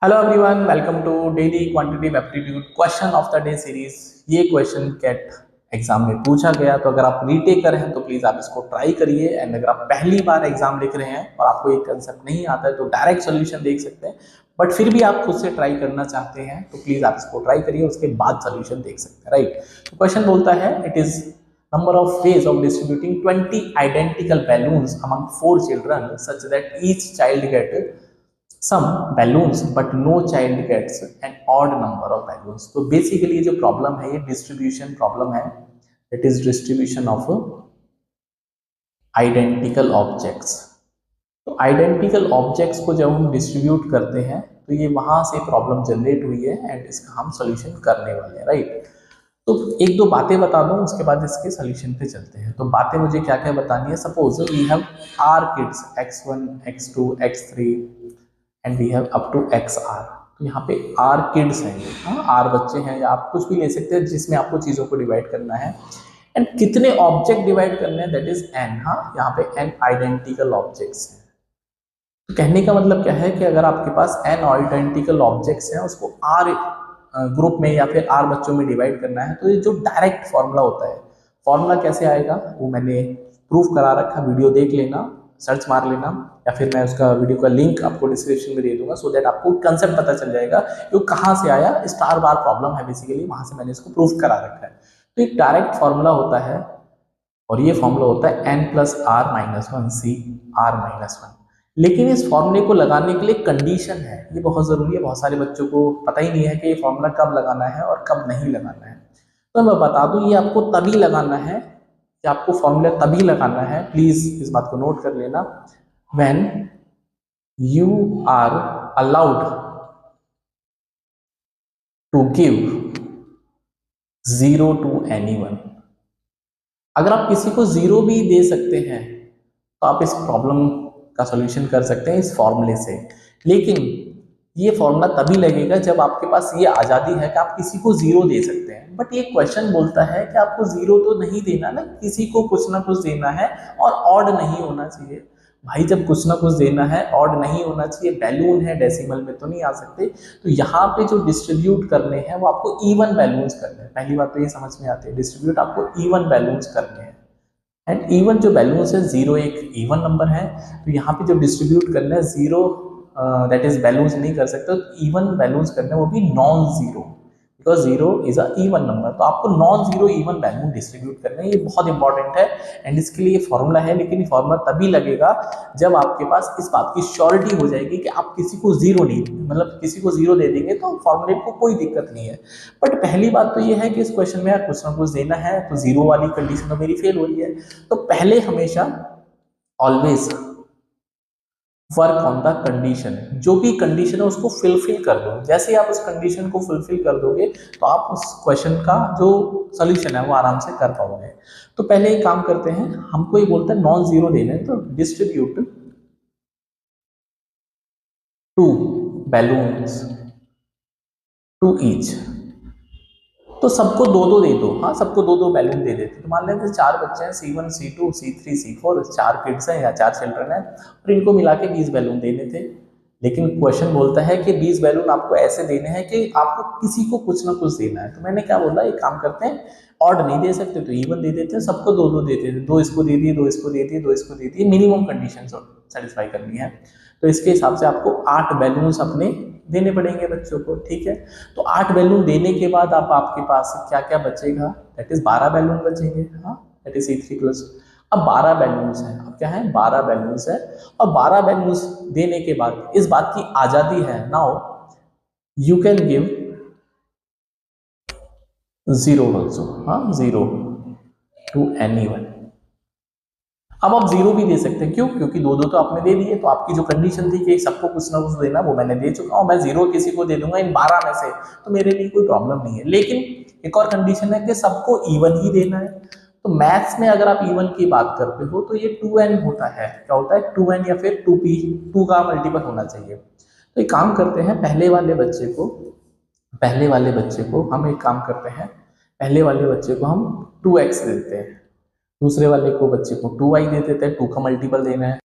Hello everyone, welcome to daily quantitative aptitude question of the day series. ये question CAT exam में पूछा गया, तो अगर आप रीटेकर हैं तो प्लीज आप इसको ट्राई करिए। एंड अगर आप पहली बार एग्जाम लिख रहे हैं और आपको ये कंसेप्ट नहीं आता है तो डायरेक्ट सोल्यूशन देख सकते हैं, बट फिर भी आप खुद से ट्राई करना चाहते हैं तो प्लीज आप इसको ट्राई करिए, उसके बाद सोल्यूशन देख सकते हैं। राइट, तो क्वेश्चन बोलता है it is number of ways of distributing 20 identical balloons among 4 children such that each child get some balloons but no child gets an odd number of balloons। तो बेसिकली ये जो problem है ये distribution problem है। It is distribution of identical objects. तो identical objects को जब हम डिस्ट्रीब्यूट करते हैं तो ये वहां से प्रॉब्लम जनरेट हुई है एंड इसका हम सोल्यूशन करने वाले हैं। राइट, तो एक दो बातें बता दूं, उसके बाद इसके सोल्यूशन पे चलते हैं। तो बातें मुझे क्या क्या बतानी है। Suppose we have r kids x1 x2 x3 and we have up to xr। तो यहाँ पे r किड्स हैं, r बच्चे हैं, या आप कुछ भी ले सकते हैं जिसमें आपको चीज़ों को डिवाइड करना है। एंड कितने ऑब्जेक्ट डिवाइड करने हैं, दैट इज n। हाँ, यहाँ पे n आइडेंटिकल ऑब्जेक्ट्स हैं। तो कहने का मतलब क्या है कि अगर आपके पास n आइडेंटिकल ऑब्जेक्ट्स हैं, उसको r ग्रुप में या फिर r बच्चों में डिवाइड करना है, तो ये जो डायरेक्ट फॉर्मूला होता है, फॉर्मूला कैसे आएगा वो मैंने प्रूफ करा रखा, वीडियो देख लेना, सर्च मार लेना, या फिर मैं उसका वीडियो का लिंक आपको डिस्क्रिप्शन में दे दूंगा, सो दैट आपको कंसेप्ट पता चल जाएगा कि वो कहाँ से आया। स्टार बार प्रॉब्लम है बेसिकली, वहां से मैंने इसको प्रूफ करा रखा है। तो एक डायरेक्ट फॉर्मूला होता है और ये फॉर्मूला होता है n plus r minus one C r minus one. लेकिन इस फॉर्मूले को लगाने के लिए कंडीशन है, ये बहुत जरूरी है। बहुत सारे बच्चों को पता ही नहीं है कि ये फॉर्मूला कब लगाना है और कब नहीं लगाना है। तो मैं बता दूं, ये आपको तभी लगाना है कि आपको फॉर्मूला तभी लगाना है, प्लीज इस बात को नोट कर लेना, when you are allowed to give 0 to anyone। अगर आप किसी को 0 भी दे सकते हैं तो आप इस प्रॉब्लम का सॉल्यूशन कर सकते हैं इस फॉर्मूले से। लेकिन ये फॉर्मूला तभी लगेगा जब आपके पास ये आज़ादी है कि आप किसी को 0 दे सकते हैं। बट ये क्वेश्चन बोलता है कि आपको 0 तो नहीं देना ना, किसी को कुछ ना कुछ देना है और ऑड नहीं होना चाहिए। भाई जब कुछ ना कुछ देना है, ऑड नहीं होना चाहिए, बैलून है, डेसिमल में तो नहीं आ सकते। तो यहाँ पे जो डिस्ट्रीब्यूट करने हैं वो आपको इवन बैलून्स करने हैं। पहली बात तो ये समझ में आती है, डिस्ट्रीब्यूट आपको इवन बैलून्स करने हैं। एंड इवन जो बैलून्स है, 0 एक इवन नंबर है, तो यहाँ पे जो डिस्ट्रीब्यूट करना है 0 दैट इज बैलून्स नहीं कर सकते, तो इवन बैलून्स करना है, वो भी non zero, because 0 is a even number. तो आपको non zero even balloon distribute करना है, ये बहुत इंपॉर्टेंट है। एंड इसके लिए फॉर्मूला है, लेकिन ये फॉर्मूला तभी लगेगा जब आपके पास इस बात की श्योरिटी हो जाएगी कि आप किसी को 0 नहीं, मतलब किसी को 0 दे देंगे तो फॉर्मूले को कोई दिक्कत नहीं है। बट पहली बात तो ये है कि इस क्वेश्चन में कुछ ना कुछ देना है, तो 0 वाली कंडीशन तो मेरी फेल हो रही है। तो पहले हमेशा always work on the condition, जो भी कंडीशन है उसको फुलफिल कर दो। जैसे ही आप उस कंडीशन को फुलफिल कर दोगे तो आप उस क्वेश्चन का जो सोल्यूशन है वो आराम से कर पाओगे। तो पहले एक काम करते हैं, हमको ये बोलता है नॉन जीरो देना है, तो डिस्ट्रीब्यूट 2 बैलून्स टू ईच। तो सबको 2-2 दे दो। हाँ, सबको 2-2 बैलून दे देते। तो मान लेते हैं 4 बच्चे हैं, C1 C2 C3 C4, 4 kids हैं या 4 चिल्ड्रन हैं, और इनको मिला के 20 बैलून देने थे। लेकिन क्वेश्चन बोलता है कि 20 बैलून आपको ऐसे देने हैं कि आपको किसी को कुछ ना कुछ देना है। तो मैंने क्या बोला, एक काम करते हैं, ऑड नहीं दे सकते तो इवन दे देते हैं, सबको 2-2 देते थे, 2 इसको दे दिए, 2 इसको दे दिए, 2 इसको दे दिए, मिनिमम कंडीशन सेटिस्फाई करनी है। तो इसके हिसाब से आपको 8 बैलून्स अपने देने पड़ेंगे बच्चों को। ठीक है, तो 8 बैलून देने के बाद आपके पास क्या क्या बचेगा, दैट इज 12 बैलून बचेंगे। हाँ, दैट इज C3 प्लस। अब 12 बैलून्स हैं, अब क्या है, 12 बैलून्स है, और 12 बैलून्स देने के बाद इस बात की आजादी है, now you can give 0 also. हाँ, 0 टू एनीवन। अब आप 0 भी दे सकते हैं, क्यों, क्योंकि 2-2 तो आपने दे दिए। तो आपकी जो कंडीशन थी कि सबको कुछ ना कुछ देना, वो मैंने दे चुका हूं। मैं 0 किसी को दे दूंगा इन 12 में से, तो मेरे लिए कोई प्रॉब्लम नहीं है। लेकिन एक और कंडीशन है कि सबको इवन ही देना है। तो मैथ्स में अगर आप इवन की बात करते हो तो ये 2n होता है। क्या होता है, 2n या फिर 2p, 2 का मल्टीपल होना चाहिए। तो एक काम करते हैं, पहले वाले बच्चे को हम एक काम करते हैं, पहले वाले बच्चे को हम 2x देते हैं, दूसरे वाले को बच्चे को 2y दे देते हैं, 2 का मल्टीपल देना है।